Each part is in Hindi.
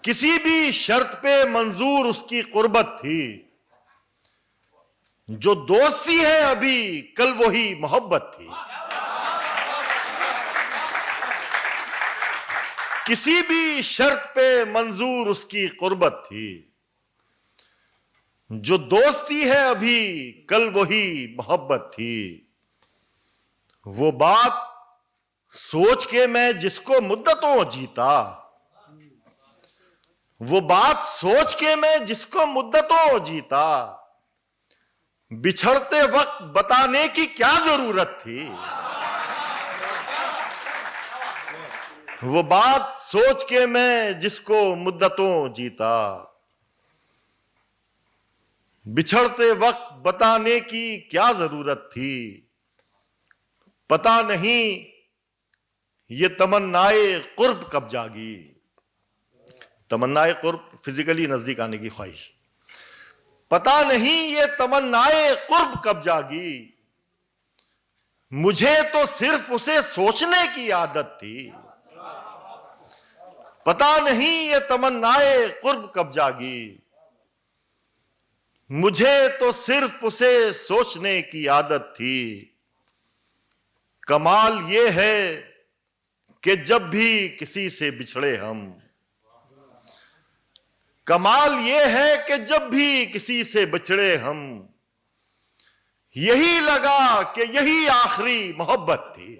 किसी भी शर्त पे मंजूर उसकी कुर्बत थी। जो दोस्ती है अभी कल वही मोहब्बत थी। किसी भी शर्त पे मंजूर उसकी कुर्बत थी। जो दोस्ती है अभी कल वही मोहब्बत थी। वो बात सोच के मैं जिसको मुद्दतों जीता, वो बात सोच के मैं जिसको मुद्दतों जीता, बिछड़ते वक्त बताने की क्या जरूरत थी। वो बात सोच के मैं जिसको मुद्दतों जीता, बिछड़ते वक्त बताने की क्या जरूरत थी। पता नहीं ये तमन्नाए कुर्ब कब जागी। तमन्नाए कुर्ब फिजिकली नजदीक आने की ख्वाहिश। पता नहीं ये तमन्नाए कुर्ब कब जागी। मुझे तो सिर्फ उसे सोचने की आदत थी। पता नहीं ये तमन्नाए कुर्ब कब जागी। मुझे तो सिर्फ उसे सोचने की आदत थी। कमाल ये है कि जब भी किसी से बिछड़े हम, कमाल ये है कि जब भी किसी से बिछड़े हम, यही लगा कि यही आखिरी मोहब्बत थी।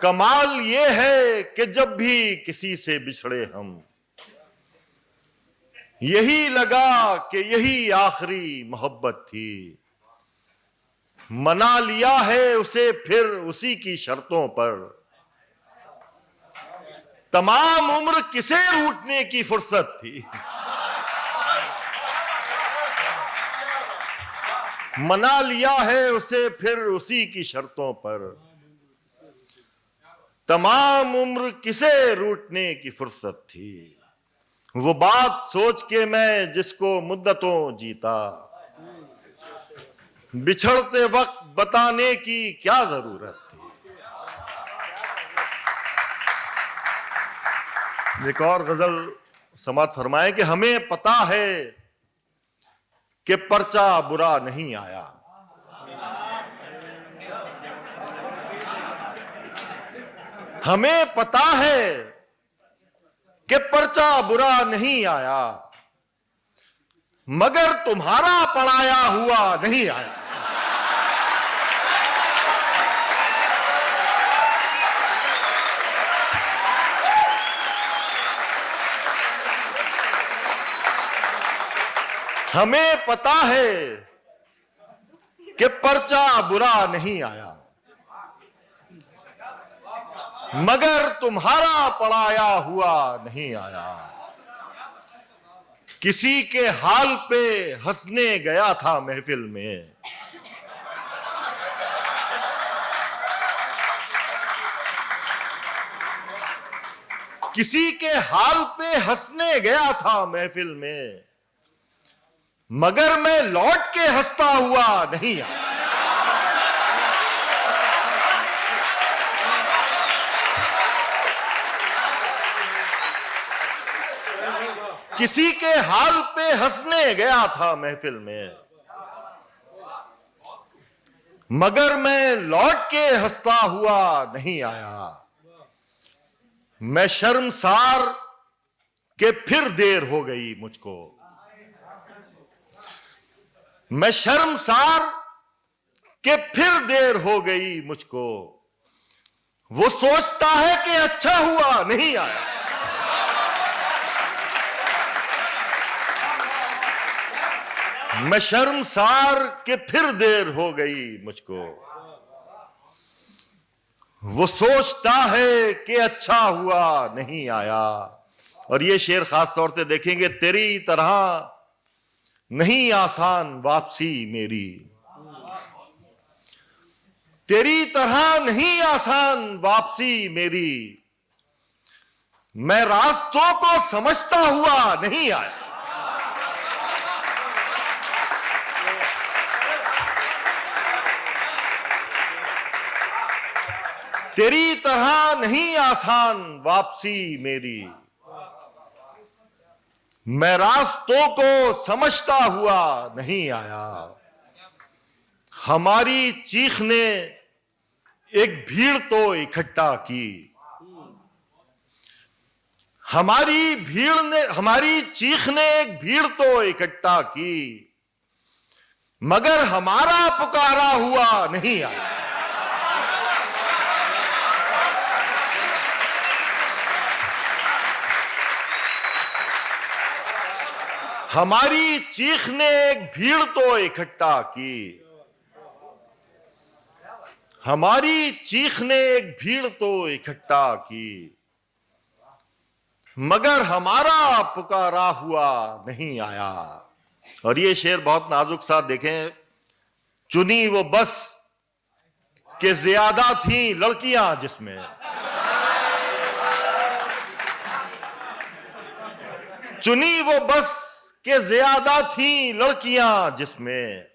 कमाल ये है कि जब भी किसी से बिछड़े हम, यही लगा कि यही आखिरी मोहब्बत थी। मना लिया है उसे फिर उसी की शर्तों पर, तमाम उम्र किसे रूठने की फुर्सत थी। मना लिया है उसे फिर उसी की शर्तों पर, तमाम उम्र किसे रूठने की फुर्सत थी। वो बात सोच के मैं जिसको मुद्दतों जीता, बिछड़ते वक्त बताने की क्या जरूरत थी। एक और गजल समात फरमाए कि हमें पता है कि पर्चा बुरा नहीं आया। हमें पता है कि पर्चा बुरा नहीं आया, मगर तुम्हारा पढ़ाया हुआ नहीं आया। हमें पता है कि पर्चा बुरा नहीं आया, मगर तुम्हारा पढ़ाया हुआ नहीं आया। किसी के हाल पे हंसने गया था महफिल में, किसी के हाल पे हंसने गया था महफिल में, मगर मैं लौट के हंसता हुआ नहीं आया। किसी के हाल पे हंसने गया था महफिल में, मगर मैं लौट के हंसता हुआ नहीं आया। मैं शर्मसार कि फिर देर हो गई मुझको, मैं शर्मसार कि फिर देर हो गई मुझको। वो सोचता है कि अच्छा हुआ नहीं आया। मैं शर्मसार कि फिर देर हो गई मुझको। वो सोचता है कि अच्छा हुआ नहीं आया। और ये शेर खास तौर से देखेंगे, तेरी तरह नहीं आसान वापसी मेरी, तेरी तरह नहीं आसान वापसी मेरी। मैं रास्तों को समझता हुआ नहीं आया। तेरी तरह नहीं आसान वापसी मेरी, मैं रास्तों को समझता हुआ नहीं आया। हमारी चीख ने एक भीड़ तो इकट्ठा की, हमारी चीख ने एक भीड़ तो इकट्ठा की, मगर हमारा पुकारा हुआ नहीं आया। हमारी चीख ने एक भीड़ तो इकट्ठा की, हमारी चीख ने एक भीड़ तो इकट्ठा की, मगर हमारा पुकारा हुआ नहीं आया। और ये शेर बहुत नाजुक सा देखें, चुनी वो बस के ज्यादा थी लड़कियां जिसमें, चुनी वो बस के ज्यादा थी लड़कियां जिसमें,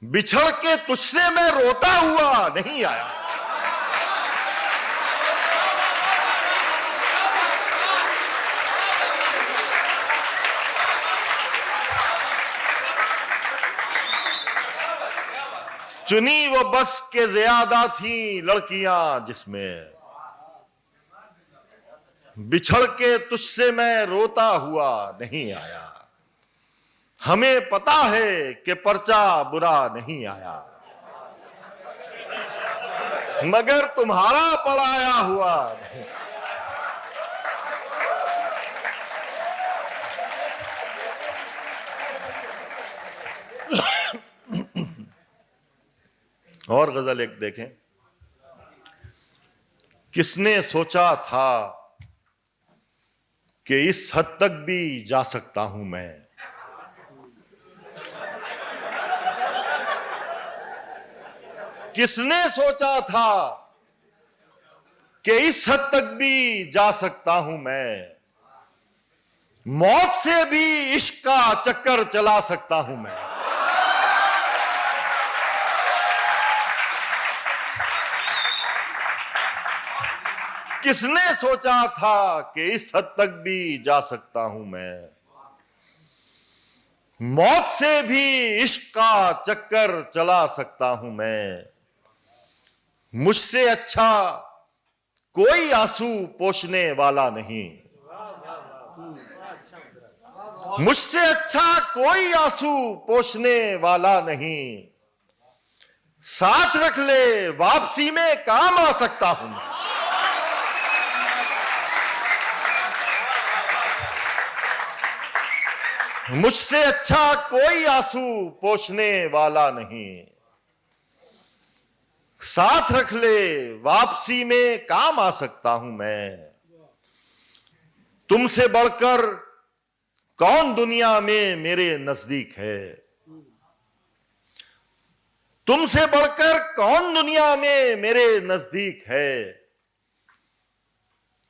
बिछड़ के तुझसे मैं रोता हुआ नहीं आया। चुनी वो बस के ज्यादा थी लड़कियां जिसमें, बिछड़ के तुझसे मैं रोता हुआ नहीं आया। हमें पता है कि पर्चा बुरा नहीं आया, मगर तुम्हारा पढ़ाया हुआ नहीं। और गजल एक देखें, किसने सोचा था कि इस हद तक भी जा सकता हूं मैं, किसने सोचा था कि इस हद तक भी जा सकता हूं मैं, मौत से भी इश्क का चक्कर चला सकता हूं मैं। किसने सोचा था कि इस हद तक भी जा सकता हूं मैं, मौत से भी इश्क का चक्कर चला सकता हूं मैं। मुझसे अच्छा कोई आंसू पोंछने वाला नहीं, मुझसे अच्छा कोई आंसू पोंछने वाला नहीं, साथ रख ले वापसी में काम आ सकता हूं मैं। मुझसे अच्छा कोई आंसू पोंछने वाला नहीं, साथ रख ले वापसी में काम आ सकता हूं मैं। तुमसे बढ़कर कौन दुनिया में मेरे नजदीक है, तुमसे बढ़कर कौन दुनिया में मेरे नजदीक है।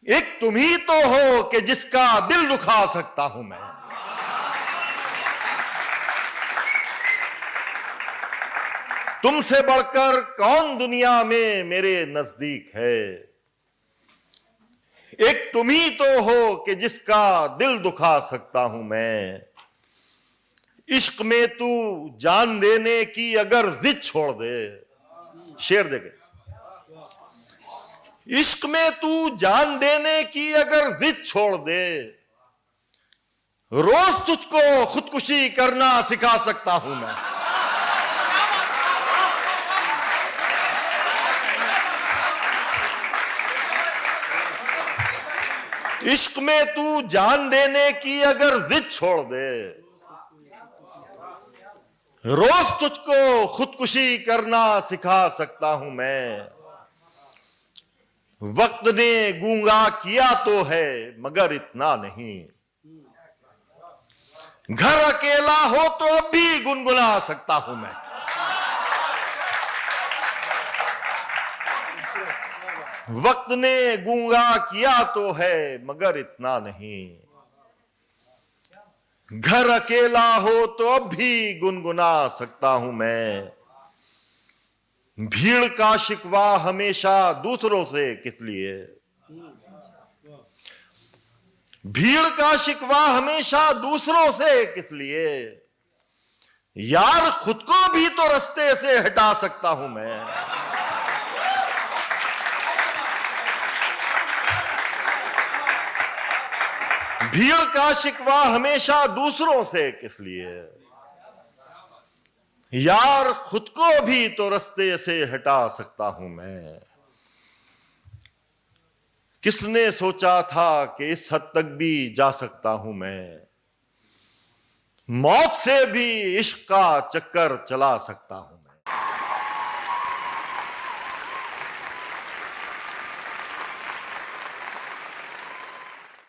एक तुम ही तो हो कि जिसका दिल दुखा सकता हूं मैं। तुमसे बढ़कर कौन दुनिया में मेरे नजदीक है, एक तुम ही तो हो कि जिसका दिल दुखा सकता हूं मैं। इश्क में तू जान देने की अगर जिद छोड़ दे, शेर देखे, इश्क में तू जान देने की अगर जिद छोड़ दे, रोज तुझको खुदकुशी करना सिखा सकता हूं मैं। इश्क में तू जान देने की अगर जिद छोड़ दे, रोज तुझको खुदकुशी करना सिखा सकता हूं मैं। वक्त ने गूंगा किया तो है मगर इतना नहीं, घर अकेला हो तो अब भी गुनगुना सकता हूं मैं। वक्त ने गूंगा किया तो है मगर इतना नहीं, घर अकेला हो तो अब भी गुनगुना सकता हूं मैं। भीड़ का शिकवा हमेशा दूसरों से किस लिए, भीड़ का शिकवा हमेशा दूसरों से किस लिए, यार खुद को भी तो रास्ते से हटा सकता हूं मैं। भीड़ का शिकवा हमेशा दूसरों से किस लिए, यार खुद को भी तो रास्ते से हटा सकता हूं मैं। किसने सोचा था कि इस हद तक भी जा सकता हूं मैं, मौत से भी इश्क का चक्कर चला सकता हूं।